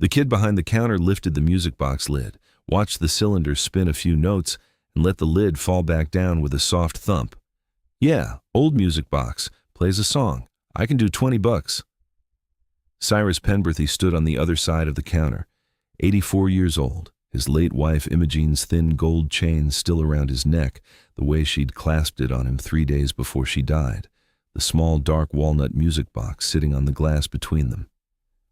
The kid behind the counter lifted the music box lid, watched the cylinder spin a few notes, and let the lid fall back down with a soft thump. "Yeah, old music box. Plays a song. I can do $20. Cyrus Penberthy stood on the other side of the counter, 84 years old, his late wife Imogene's thin gold chain still around his neck, the way she'd clasped it on him 3 days before she died, the small dark walnut music box sitting on the glass between them,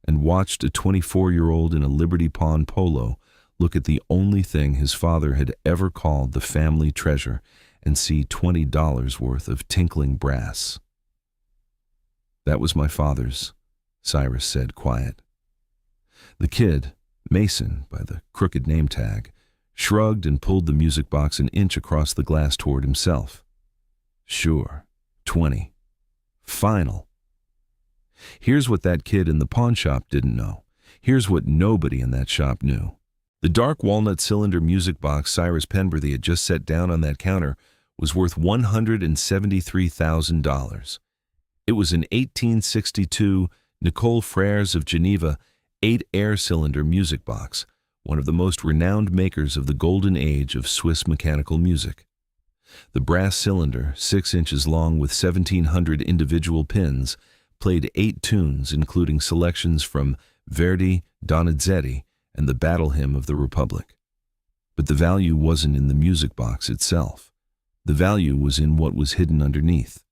and watched a 24-year-old in a Liberty Pond polo look at the only thing his father had ever called the family treasure and see $20 worth of tinkling brass. "That was my father's," Cyrus said, quiet. The kid, Mason by the crooked name tag, shrugged and pulled the music box an inch across the glass toward himself. "Sure, 20. Final. Here's what that kid in the pawn shop didn't know. Here's what nobody in that shop knew. The dark walnut cylinder music box Cyrus Penberthy had just set down on that counter was worth $173,000. It was an 1862 Nicole Frères of Geneva 8-air cylinder music box, one of the most renowned makers of the golden age of Swiss mechanical music. The brass cylinder, 6 inches long with 1,700 individual pins, played 8 tunes including selections from Verdi, Donizetti, and the Battle Hymn of the Republic. But the value wasn't in the music box itself. The value was in what was hidden underneath.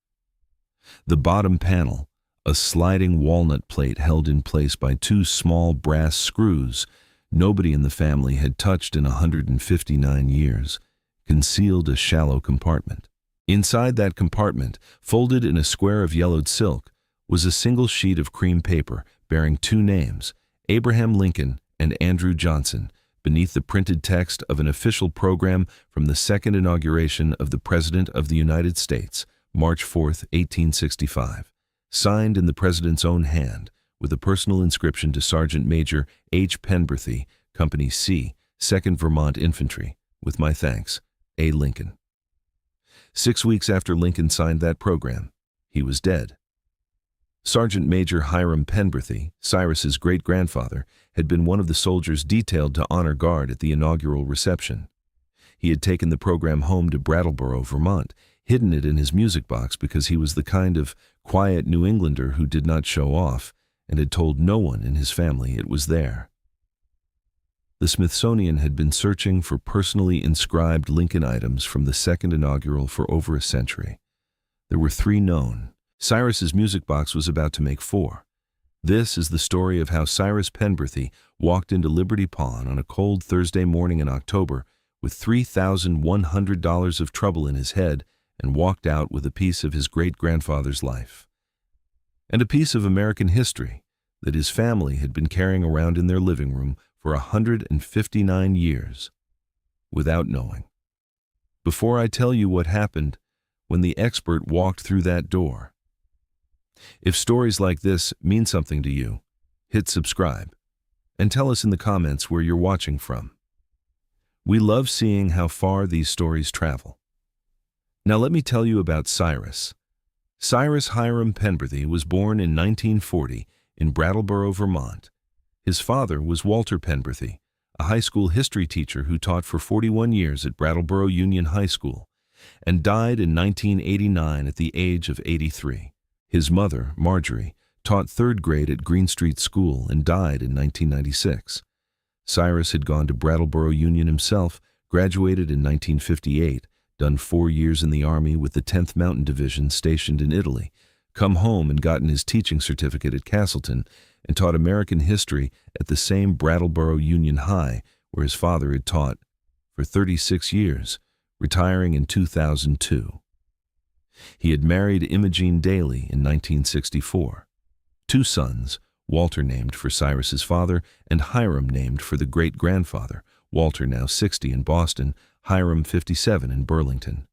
The bottom panel, a sliding walnut plate held in place by 2 small brass screws nobody in the family had touched in 159 years, concealed a shallow compartment. Inside that compartment, folded in a square of yellowed silk, was a single sheet of cream paper bearing 2 names, Abraham Lincoln and Andrew Johnson, beneath the printed text of an official program from the second inauguration of the President of the United States, March 4, 1865, signed in the President's own hand, with a personal inscription to Sergeant Major H. Penberthy, Company C, 2nd Vermont Infantry, with my thanks, A. Lincoln. 6 weeks after Lincoln signed that program, he was dead. Sergeant Major Hiram Penberthy, Cyrus's great-grandfather, had been one of the soldiers detailed to honor guard at the inaugural reception. He had taken the program home to Brattleboro, Vermont, hidden it in his music box because he was the kind of quiet New Englander who did not show off, and had told no one in his family it was there. The Smithsonian had been searching for personally inscribed Lincoln items from the second inaugural for over a century. There were 3 known. Cyrus's music box was about to make 4. This is the story of how Cyrus Penberthy walked into Liberty Pond on a cold Thursday morning in October with $3,100 of trouble in his head and walked out with a piece of his great-grandfather's life. And a piece of American history that his family had been carrying around in their living room for 159 years, without knowing. Before I tell you what happened when the expert walked through that door. If stories like this mean something to you, hit subscribe and tell us in the comments where you're watching from. We love seeing how far these stories travel. Now let me tell you about Cyrus. Cyrus Hiram Penberthy was born in 1940 in Brattleboro, Vermont. His father was Walter Penberthy, a high school history teacher who taught for 41 years at Brattleboro Union High School, and died in 1989 at the age of 83. His mother, Marjorie, taught 3rd grade at Green Street School and died in 1996. Cyrus had gone to Brattleboro Union himself, graduated in 1958, done 4 years in the Army with the 10th Mountain Division stationed in Italy, come home and gotten his teaching certificate at Castleton, and taught American history at the same Brattleboro Union High where his father had taught for 36 years, retiring in 2002. He had married Imogene Daly in 1964. 2 sons, Walter named for Cyrus's father and Hiram named for the great-grandfather, Walter now 60 in Boston, Hiram 57 in Burlington.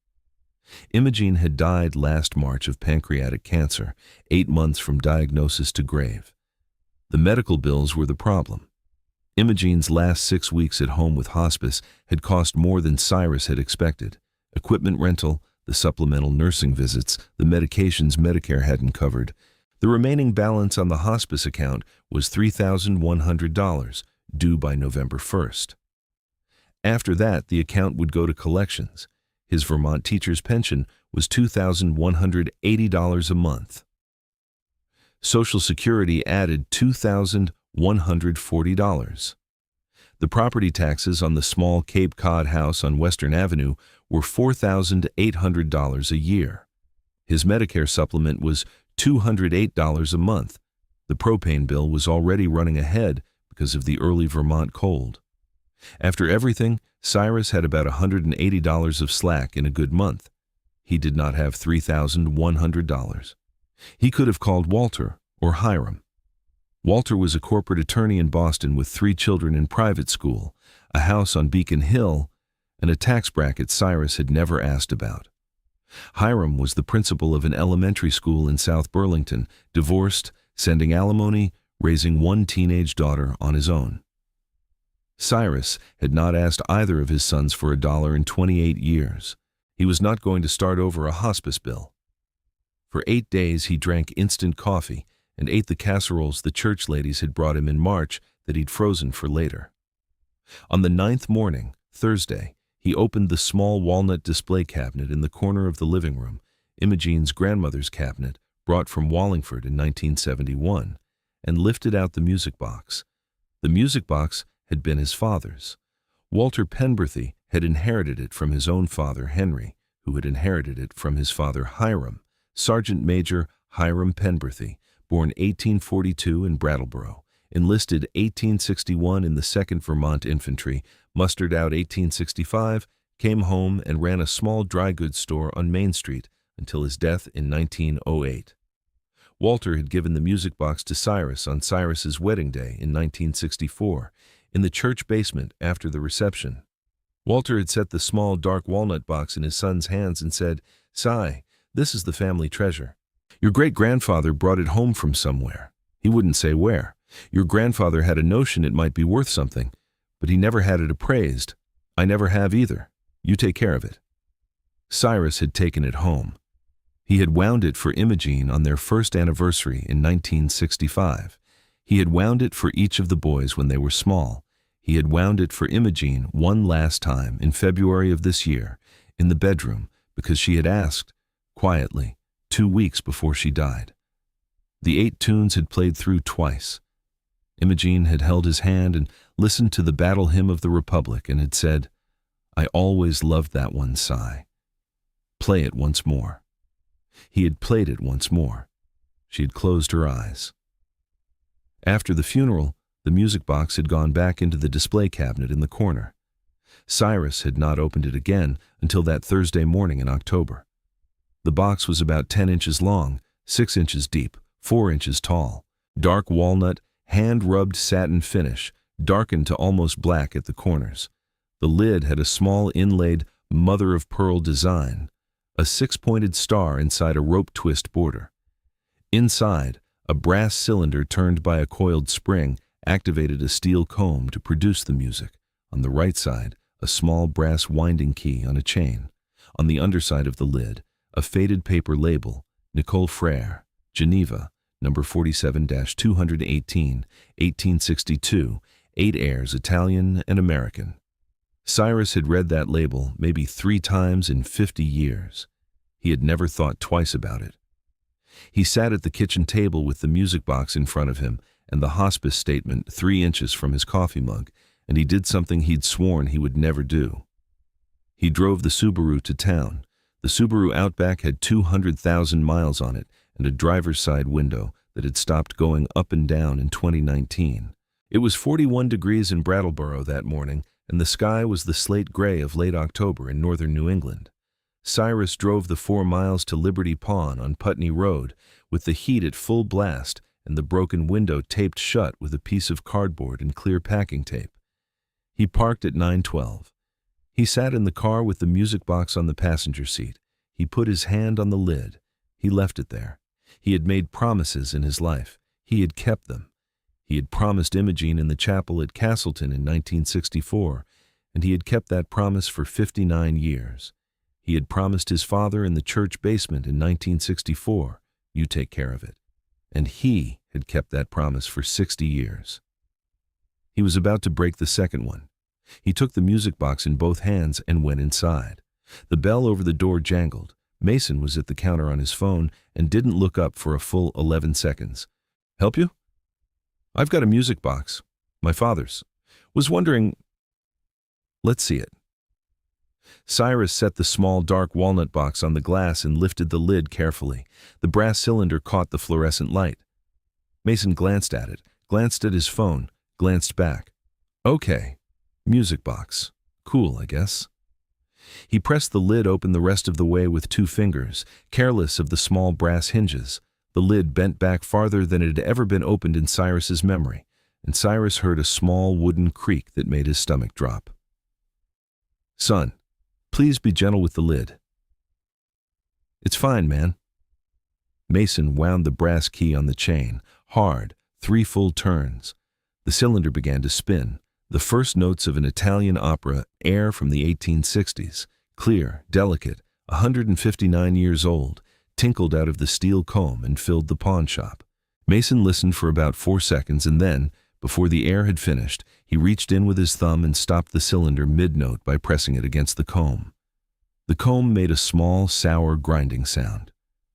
Imogene had died last March of pancreatic cancer, 8 months from diagnosis to grave. The medical bills were the problem. Imogene's last 6 weeks at home with hospice had cost more than Cyrus had expected. Equipment rental, the supplemental nursing visits, the medications Medicare hadn't covered. The remaining balance on the hospice account was $3,100, due by November 1st. After that, the account would go to collections. His Vermont teacher's pension was $2,180 a month. Social Security added $2,140. The property taxes on the small Cape Cod house on Western Avenue were $4,800 a year. His Medicare supplement was $208 a month. The propane bill was already running ahead because of the early Vermont cold. After everything, Cyrus had about $180 of slack in a good month. He did not have $3,100. He could have called Walter or Hiram. Walter was a corporate attorney in Boston with 3 children in private school, a house on Beacon Hill, and a tax bracket Cyrus had never asked about. Hiram was the principal of an elementary school in South Burlington, divorced, sending alimony, raising 1 teenage daughter on his own. Cyrus had not asked either of his sons for $1 in 28 years. He was not going to start over a hospice bill. For 8 days he drank instant coffee and ate the casseroles the church ladies had brought him in March that he'd frozen for later. On the 9th morning, Thursday, he opened the small walnut display cabinet in the corner of the living room, Imogene's grandmother's cabinet, brought from Wallingford in 1971, and lifted out the music box. The music box had been his father's. Walter Penberthy had inherited it from his own father, Henry, who had inherited it from his father, Hiram, Sergeant Major Hiram Penberthy, born 1842 in Brattleboro, enlisted 1861 in the 2nd Vermont Infantry, mustered out 1865, came home and ran a small dry goods store on Main Street until his death in 1908. Walter had given the music box to Cyrus on Cyrus's wedding day in 1964, in the church basement after the reception. Walter had set the small dark walnut box in his son's hands and said, "Cy, this is the family treasure. Your great-grandfather brought it home from somewhere. He wouldn't say where. Your grandfather had a notion it might be worth something, but he never had it appraised. I never have either. You take care of it." Cyrus had taken it home. He had wound it for Imogene on their first anniversary in 1965. He had wound it for each of the boys when they were small. He had wound it for Imogene one last time in February of this year, in the bedroom, because she had asked, quietly, 2 weeks before she died. The 8 tunes had played through twice. Imogene had held his hand and listened to the battle hymn of the Republic and had said, "I always loved that one, Cy. Play it once more." He had played it once more. She had closed her eyes. After the funeral, the music box had gone back into the display cabinet in the corner. Cyrus had not opened it again until that Thursday morning in October. The box was about 10 inches long, 6 inches deep, 4 inches tall, dark walnut, hand-rubbed satin finish, darkened to almost black at the corners. The lid had a small inlaid mother-of-pearl design, a 6-pointed star inside a rope twist border. Inside, a brass cylinder turned by a coiled spring activated a steel comb to produce the music. On the right side, a small brass winding key on a chain. On the underside of the lid, a faded paper label, Nicole Frere, Geneva, number 47-218, 1862, 8 heirs, Italian and American. Cyrus had read that label maybe 3 times in 50 years. He had never thought twice about it. He sat at the kitchen table with the music box in front of him and the hospice statement 3 inches from his coffee mug, and he did something he'd sworn he would never do. He drove the Subaru to town. The Subaru Outback had 200,000 miles on it and a driver's side window that had stopped going up and down in 2019. It was 41 degrees in Brattleboro that morning, and the sky was the slate gray of late October in northern New England. Cyrus drove the 4 miles to Liberty Pond on Putney Road with the heat at full blast and the broken window taped shut with a piece of cardboard and clear packing tape. He parked at 912. He sat in the car with the music box on the passenger seat. He put his hand on the lid. He left it there. He had made promises in his life. He had kept them. He had promised Imogene in the chapel at Castleton in 1964, and he had kept that promise for 59 years. He had promised his father in the church basement in 1964, "You take care of it." and he had kept that promise for 60 years. He was about to break the second one. He took the music box in both hands and went inside. The bell over the door jangled. Mason was at the counter on his phone and didn't look up for a full 11 seconds. "Help you?" "I've got a music box. My father's. Was wondering—" "Let's see it." Cyrus set the small dark walnut box on the glass and lifted the lid carefully. The brass cylinder caught the fluorescent light. Mason glanced at it, glanced at his phone, glanced back. "Okay, music box. Cool, I guess." He pressed the lid open the rest of the way with 2 fingers, careless of the small brass hinges. The lid bent back farther than it had ever been opened in Cyrus's memory, and Cyrus heard a small wooden creak that made his stomach drop. "Son, please be gentle with the lid." "It's fine, man." Mason wound the brass key on the chain, hard, 3 full turns. The cylinder began to spin. The first notes of an Italian opera air from the 1860s, clear, delicate, 159 years old, tinkled out of the steel comb and filled the pawn shop. Mason listened for about 4 seconds and then, before the air had finished, he reached in with his thumb and stopped the cylinder mid-note by pressing it against the comb. The comb made a small, sour grinding sound.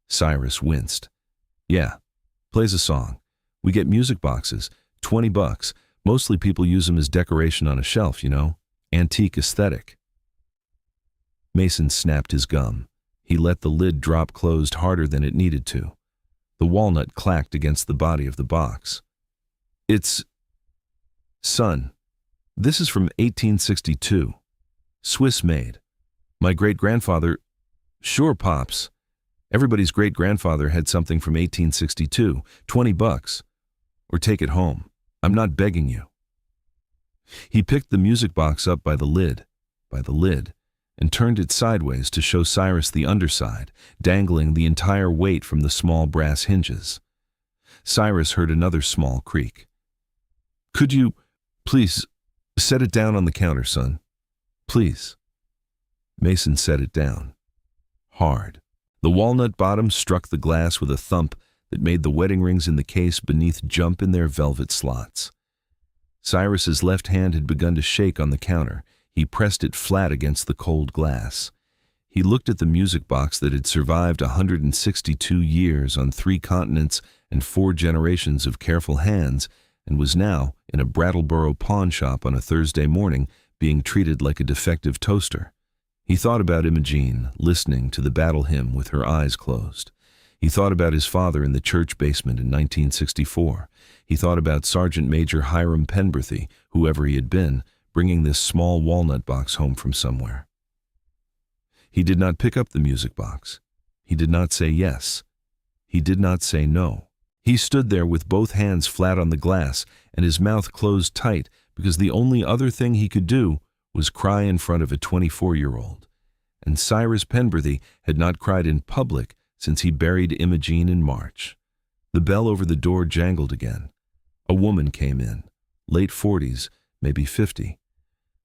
Cyrus winced. "Yeah, plays a song. We get music boxes, $20. Mostly people use them as decoration on a shelf, you know. Antique aesthetic." Mason snapped his gum. He let the lid drop closed harder than it needed to. The walnut clacked against the body of the box. "It's... Son, this is from 1862. Swiss made. My great-grandfather..." "Sure, Pops. Everybody's great-grandfather had something from 1862, $20. Or take it home. I'm not begging you." He picked the music box up by the lid, and turned it sideways to show Cyrus the underside, dangling the entire weight from the small brass hinges. Cyrus heard another small creak. "Could you, please, set it down on the counter, son? Please." Mason set it down. Hard. The walnut bottom struck the glass with a thump that made the wedding rings in the case beneath jump in their velvet slots. Cyrus's left hand had begun to shake on the counter. He pressed it flat against the cold glass. He looked at the music box that had survived 162 years on 3 continents and 4 generations of careful hands, and was now, in a Brattleboro pawn shop on a Thursday morning, being treated like a defective toaster. He thought about Imogene, listening to the battle hymn with her eyes closed. He thought about his father in the church basement in 1964. He thought about Sergeant Major Hiram Penberthy, whoever he had been, bringing this small walnut box home from somewhere. He did not pick up the music box. He did not say yes. He did not say no. He stood there with both hands flat on the glass and his mouth closed tight because the only other thing he could do was cry in front of a 24-year-old. And Cyrus Penberthy had not cried in public since he buried Imogene in March. The bell over the door jangled again. A woman came in, late 40s, maybe 50.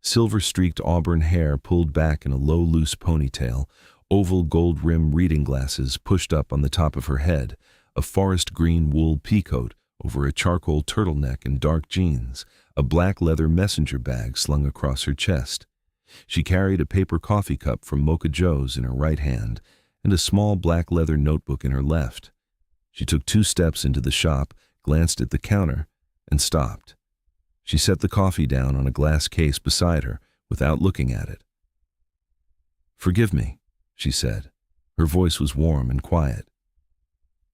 Silver-streaked auburn hair pulled back in a low, loose ponytail, oval gold-rimmed reading glasses pushed up on the top of her head, a forest green wool peacoat over a charcoal turtleneck and dark jeans, a black leather messenger bag slung across her chest. She carried a paper coffee cup from Mocha Joe's in her right hand and a small black leather notebook in her left. She took 2 steps into the shop, glanced at the counter, and stopped. She set the coffee down on a glass case beside her without looking at it. "Forgive me," she said. Her voice was warm and quiet.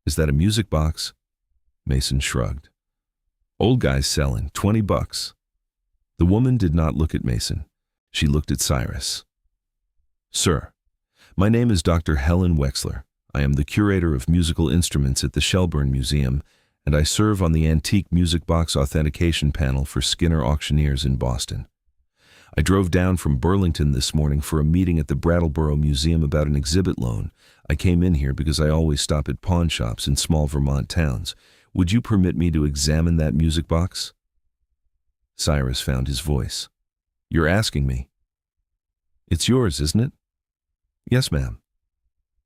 "Is that a music box?" Mason shrugged. "Old guy's selling, $20. The woman did not look at Mason. She looked at Cyrus. "Sir, my name is Dr. Helen Wexler. I am the curator of musical instruments at the Shelburne Museum, and I serve on the Antique Music Box Authentication panel for Skinner Auctioneers in Boston. I drove down from Burlington this morning for a meeting at the Brattleboro Museum about an exhibit loan. I came in here because I always stop at pawn shops in small Vermont towns. Would you permit me to examine that music box?" Cyrus found his voice. "You're asking me?" "It's yours, isn't it?" "Yes, ma'am."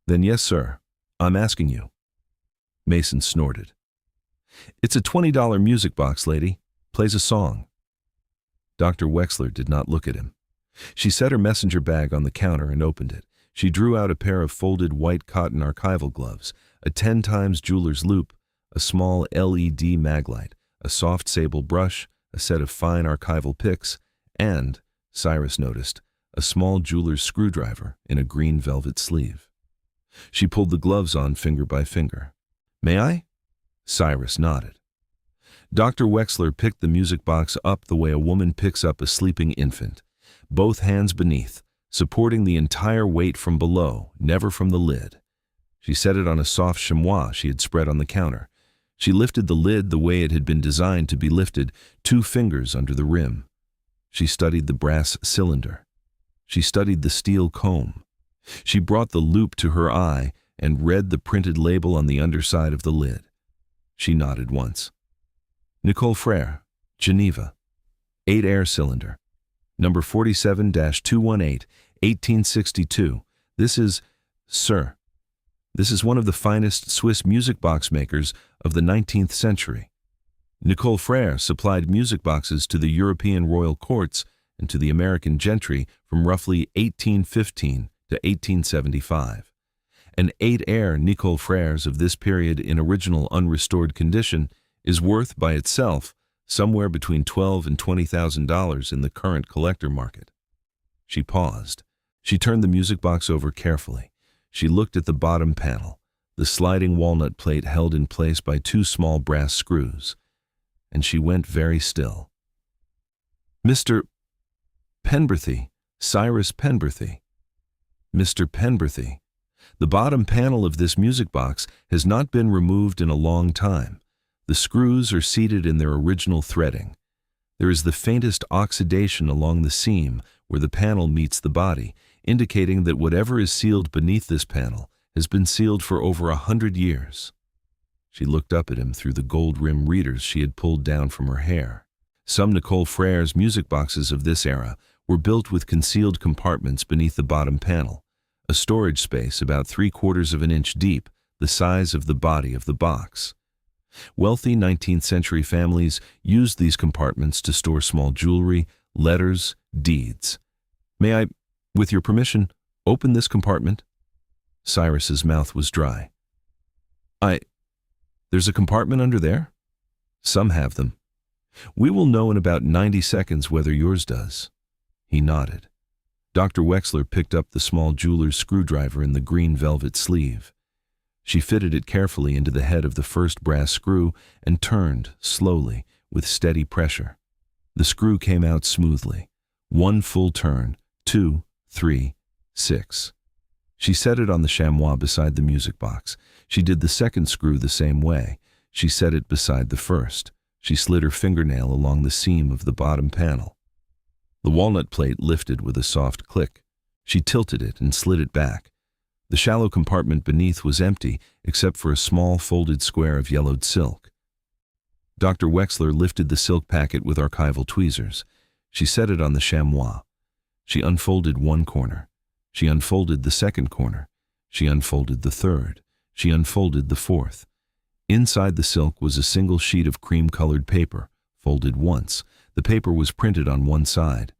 "Then yes, sir. I'm asking you." Mason snorted. It's a $20 music box, lady. Plays a song. Dr. Wexler did not look at him. She set her messenger bag on the counter and opened it. She drew out a pair of folded white cotton archival gloves, a 10 times jeweler's loop, a small LED maglite, a soft sable brush, a set of fine archival picks, and, Cyrus noticed, a small jeweler's screwdriver in a green velvet sleeve. She pulled the gloves on finger by finger. "May I?" Cyrus nodded. Dr. Wexler picked the music box up the way a woman picks up a sleeping infant, both hands beneath, supporting the entire weight from below, never from the lid. She set it on a soft chamois she had spread on the counter. She lifted the lid the way it had been designed to be lifted, 2 fingers under the rim. She studied the brass cylinder. She studied the steel comb. She brought the loop to her eye and read the printed label on the underside of the lid. She nodded once. Nicole Frere, Geneva. 8-air cylinder. Number 47-218, 1862. This is, sir, this is one of the finest Swiss music box makers of the 19th century. Nicole Frere supplied music boxes to the European royal courts and to the American gentry from roughly 1815 to 1875. An 8-air Nicole Frere's of this period in original unrestored condition is worth by itself somewhere between $12,000 and $20,000 in the current collector market. She paused. She turned the music box over carefully. She looked at the bottom panel, the sliding walnut plate held in place by 2 small brass screws, and she went very still. "Mr. Penberthy, Cyrus Penberthy. Mr. Penberthy. The bottom panel of this music box has not been removed in a long time. The screws are seated in their original threading. There is the faintest oxidation along the seam where the panel meets the body, indicating that whatever is sealed beneath this panel has been sealed for over 100 years. She looked up at him through the gold-rimmed readers she had pulled down from her hair. Some Nicole Frere's music boxes of this era were built with concealed compartments beneath the bottom panel, a storage space about 3/4 of an inch deep, the size of the body of the box. Wealthy 19th century families used these compartments to store small jewelry, letters, deeds. "May I, with your permission, open this compartment?" Cyrus's mouth was dry. There's a compartment under there? Some have them. We will know in about 90 seconds whether yours does." He nodded. Dr. Wexler picked up the small jeweler's screwdriver in the green velvet sleeve. She fitted it carefully into the head of the first brass screw and turned, slowly, with steady pressure. The screw came out smoothly. 1 full turn, 2, 3, 6. She set it on the chamois beside the music box. She did the second screw the same way. She set it beside the first. She slid her fingernail along the seam of the bottom panel. The walnut plate lifted with a soft click. She tilted it and slid it back. The shallow compartment beneath was empty except for a small folded square of yellowed silk. Dr. Wexler lifted the silk packet with archival tweezers. She set it on the chamois. She unfolded one corner. She unfolded the second corner. She unfolded the third. She unfolded the fourth. Inside the silk was a single sheet of cream-colored paper, folded once. The paper was printed on one side.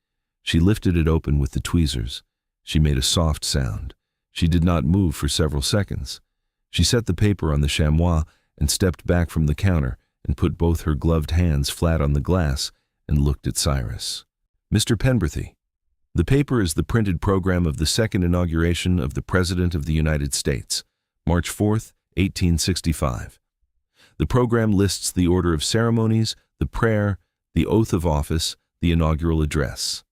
She lifted it open with the tweezers. She made a soft sound. She did not move for several seconds. She set the paper on the chamois and stepped back from the counter and put both her gloved hands flat on the glass and looked at Cyrus. "Mr. Penberthy, the paper is the printed program of the second inauguration of the President of the United States, March 4th, 1865. The program lists the order of ceremonies, the prayer, the oath of office, the inaugural address.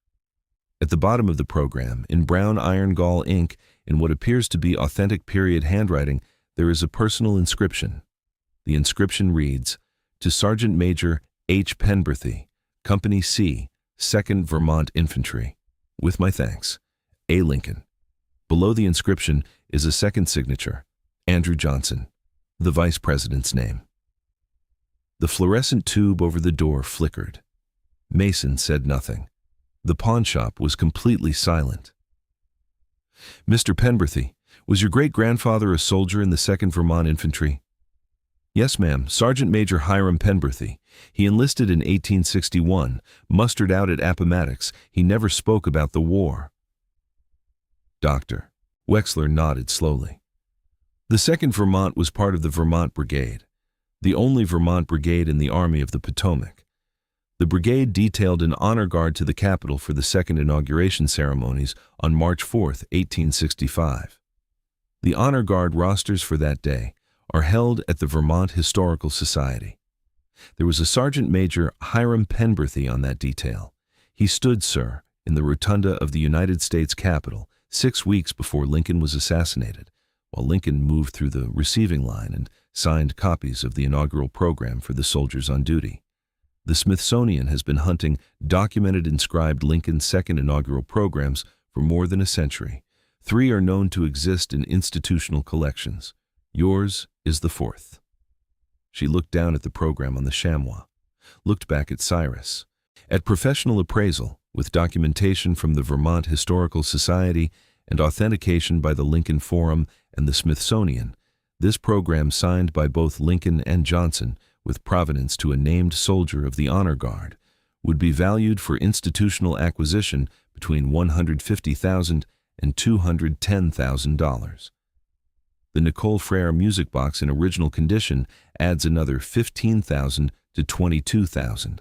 At the bottom of the program, in brown iron gall ink, in what appears to be authentic period handwriting, there is a personal inscription. The inscription reads, to Sergeant Major H. Penberthy, Company C, 2nd Vermont Infantry. With my thanks, A. Lincoln. Below the inscription is a second signature, Andrew Johnson, the Vice President's name. The fluorescent tube over the door flickered. Mason said nothing. The pawn shop was completely silent. "Mr. Penberthy, was your great-grandfather a soldier in the 2nd Vermont Infantry?" Yes, ma'am. Sergeant Major Hiram Penberthy. He enlisted in 1861, mustered out at Appomattox. He never spoke about the war. Doctor. Wexler nodded slowly. The 2nd Vermont was part of the Vermont Brigade, the only Vermont brigade in the Army of the Potomac. The brigade detailed an honor guard to the Capitol for the 2nd inauguration ceremonies on March 4, 1865. The honor guard rosters for that day are held at the Vermont Historical Society. There was a Sergeant Major Hiram Penberthy on that detail. He stood, sir, in the rotunda of the United States Capitol 6 weeks before Lincoln was assassinated, while Lincoln moved through the receiving line and signed copies of the inaugural program for the soldiers on duty. The Smithsonian has been hunting documented inscribed Lincoln 2nd inaugural programs for more than a century. 3 are known to exist in institutional collections. Yours is the 4th. She looked down at the program on the chamois, looked back at Cyrus. At professional appraisal, with documentation from the Vermont Historical Society and authentication by the Lincoln Forum and the Smithsonian, this program signed by both Lincoln and Johnson, with provenance to a named soldier of the Honor Guard, would be valued for institutional acquisition between $150,000 and $210,000. The Nicole Frere music box in original condition adds another $15,000 to $22,000.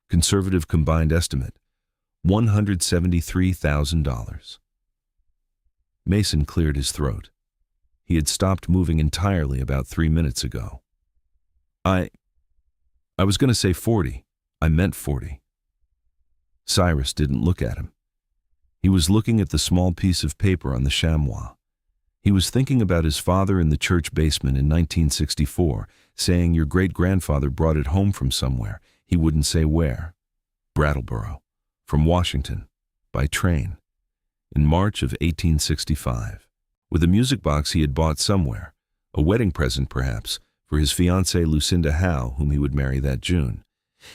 Conservative combined estimate, $173,000. Mason cleared his throat. He had stopped moving entirely about 3 minutes ago. I was going to say 40. I meant 40. Cyrus didn't look at him. He was looking at the small piece of paper on the chamois. He was thinking about his father in the church basement in 1964, saying your great-grandfather brought it home from somewhere. He wouldn't say where. Brattleboro, from Washington, by train, in March of 1865, with a music box he had bought somewhere, a wedding present perhaps, for his fiancée Lucinda Howe, whom he would marry that June.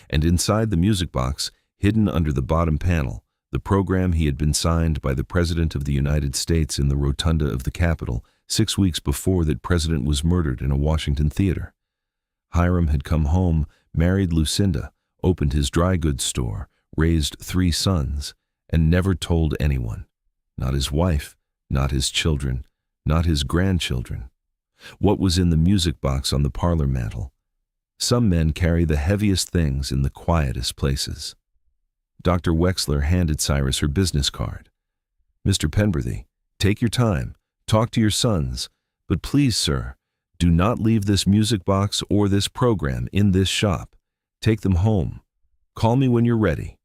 And inside the music box, hidden under the bottom panel, the program he had been signed by the President of the United States in the rotunda of the Capitol 6 weeks before that president was murdered in a Washington theater. Hiram had come home, married Lucinda, opened his dry goods store, raised 3 sons, and never told anyone. Not his wife, not his children, not his grandchildren. What was in the music box on the parlor mantel? Some men carry the heaviest things in the quietest places. Dr. Wexler handed Cyrus her business card. Mr. Penberthy, take your time, talk to your sons, but please, sir, do not leave this music box or this program in this shop. Take them home. Call me when you're ready.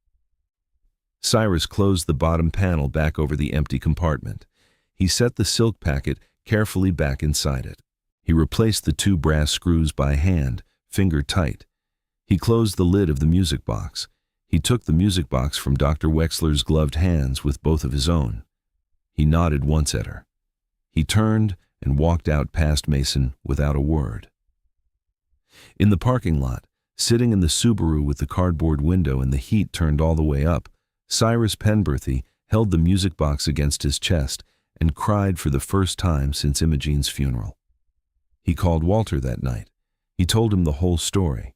Cyrus closed the bottom panel back over the empty compartment. He set the silk packet carefully back inside it. He replaced the 2 brass screws by hand, finger tight. He closed the lid of the music box. He took the music box from Dr. Wexler's gloved hands with both of his own. He nodded once at her. He turned and walked out past Mason without a word. In the parking lot, sitting in the Subaru with the cardboard window and the heat turned all the way up, Cyrus Penberthy held the music box against his chest and cried for the first time since Imogene's funeral. He called Walter that night. He told him the whole story.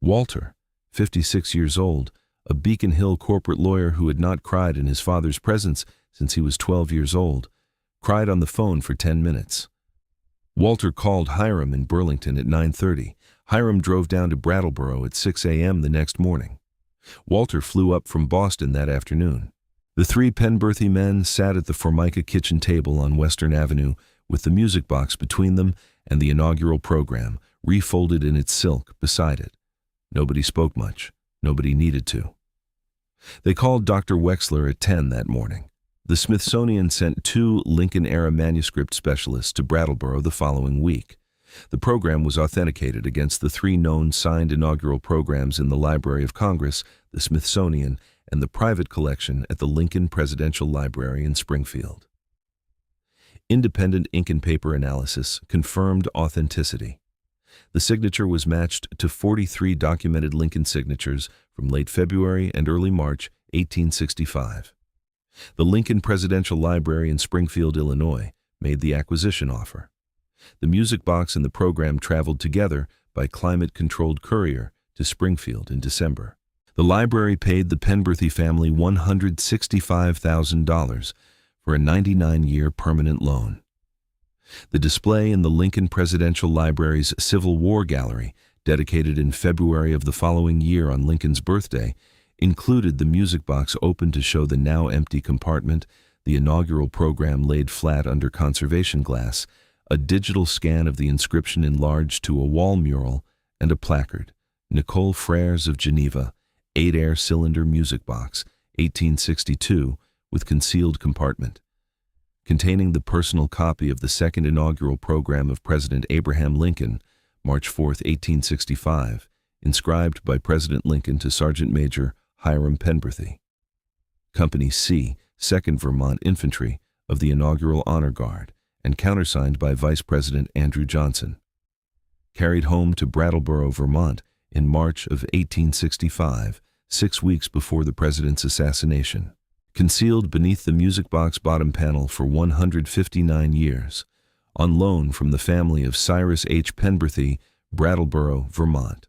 Walter, 56 years old, a Beacon Hill corporate lawyer who had not cried in his father's presence since he was 12 years old, cried on the phone for 10 minutes. Walter called Hiram in Burlington at 9:30. Hiram drove down to Brattleboro at 6 a.m. the next morning. Walter flew up from Boston that afternoon. The 3 Penberthy men sat at the Formica kitchen table on Western Avenue with the music box between them and the inaugural program, refolded in its silk, beside it. Nobody spoke much. Nobody needed to. They called Dr. Wexler at 10 that morning. The Smithsonian sent 2 Lincoln-era manuscript specialists to Brattleboro the following week. The program was authenticated against the 3 known signed inaugural programs in the Library of Congress, the Smithsonian, and the private collection at the Lincoln Presidential Library in Springfield. Independent ink and paper analysis confirmed authenticity. The signature was matched to 43 documented Lincoln signatures from late February and early March 1865. The Lincoln Presidential Library in Springfield, Illinois, made the acquisition offer. The music box and the program traveled together by climate-controlled courier to Springfield in December. The library paid the Penberthy family $165,000 for a 99-year permanent loan. The display in the Lincoln Presidential Library's Civil War Gallery, dedicated in February of the following year on Lincoln's birthday, included the music box open to show the now empty compartment, the inaugural program laid flat under conservation glass, a digital scan of the inscription enlarged to a wall mural, and a placard, Nicole Frères of Geneva, 8-air cylinder music box, 1862, with concealed compartment, containing the personal copy of the second inaugural program of President Abraham Lincoln, March 4, 1865, inscribed by President Lincoln to Sergeant Major Hiram Penberthy. Company C, 2nd Vermont Infantry, of the inaugural Honor Guard, and countersigned by Vice President Andrew Johnson. Carried home to Brattleboro, Vermont, in March of 1865, 6 weeks before the president's assassination. Concealed beneath the music box bottom panel for 159 years, on loan from the family of Cyrus H. Penberthy, Brattleboro, Vermont.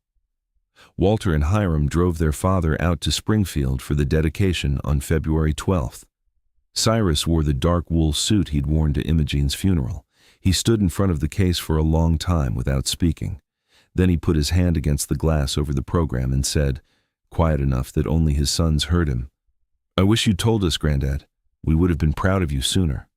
Walter and Hiram drove their father out to Springfield for the dedication on February 12th. Cyrus wore the dark wool suit he'd worn to Imogene's funeral. He stood in front of the case for a long time without speaking. Then he put his hand against the glass over the program and said, quiet enough that only his sons heard him, "I wish you'd told us, Granddad. We would have been proud of you sooner."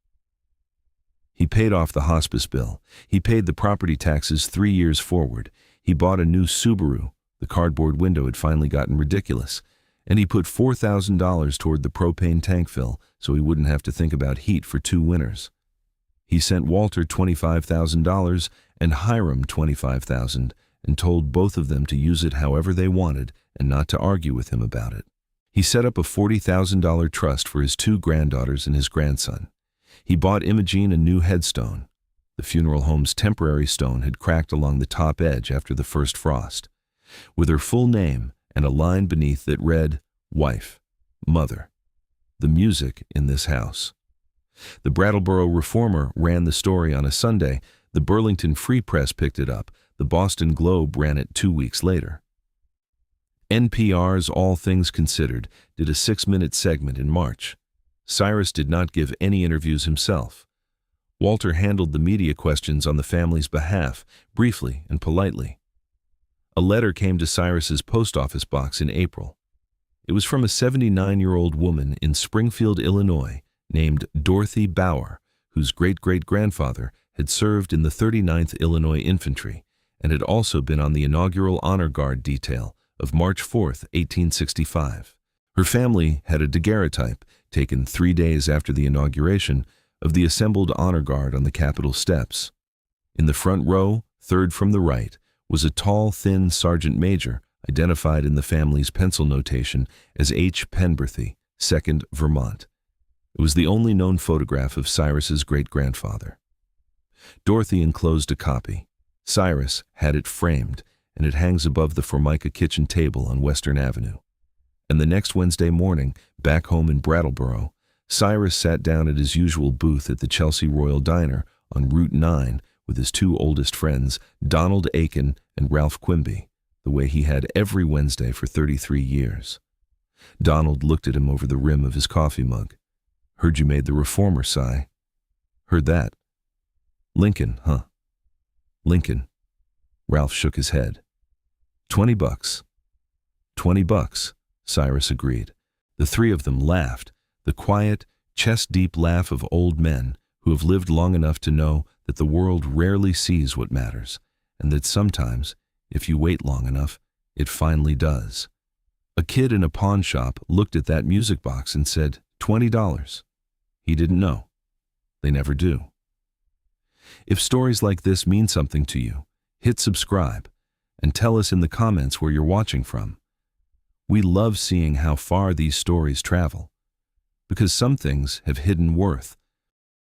He paid off the hospice bill. He paid the property taxes 3 years forward. He bought a new Subaru. The cardboard window had finally gotten ridiculous. And he put $4,000 toward the propane tank fill so he wouldn't have to think about heat for 2 winters. He sent Walter $25,000 and Hiram $25,000 and told both of them to use it however they wanted and not to argue with him about it. He set up a $40,000 trust for his 2 granddaughters and his grandson. He bought Imogene a new headstone. The funeral home's temporary stone had cracked along the top edge after the first frost. With her full name and a line beneath that read, "Wife, Mother, the music in this house." The Brattleboro Reformer ran the story on a Sunday. The Burlington Free Press picked it up. The Boston Globe ran it 2 weeks later. NPR's All Things Considered did a 6-minute segment in March. Cyrus did not give any interviews himself. Walter handled the media questions on the family's behalf, briefly and politely. A letter came to Cyrus's post office box in April. It was from a 79-year-old woman in Springfield, Illinois, named Dorothy Bauer, whose great-great-grandfather had served in the 39th Illinois Infantry and had also been on the inaugural Honor Guard detail of March 4, 1865. Her family had a daguerreotype taken 3 days after the inauguration of the assembled Honor Guard on the Capitol steps. In the front row, third from the right, was a tall, thin sergeant major identified in the family's pencil notation as H. Penberthy, 2nd Vermont. It was the only known photograph of Cyrus's great-grandfather. Dorothy enclosed a copy. Cyrus had it framed, and it hangs above the Formica kitchen table on Western Avenue. And the next Wednesday morning, back home in Brattleboro, Cyrus sat down at his usual booth at the Chelsea Royal Diner on Route 9 with his 2 oldest friends, Donald Aiken and Ralph Quimby, the way he had every Wednesday for 33 years. Donald looked at him over the rim of his coffee mug. "Heard you made the Reformer, Cy." "Heard that." "Lincoln, huh?" "Lincoln." Ralph shook his head. $20. $20, Cyrus agreed. The 3 of them laughed, the quiet, chest-deep laugh of old men who have lived long enough to know that the world rarely sees what matters, and that sometimes, if you wait long enough, it finally does. A kid in a pawn shop looked at that music box and said, $20. He didn't know. They never do. If stories like this mean something to you, hit subscribe and tell us in the comments where you're watching from. We love seeing how far these stories travel, because some things have hidden worth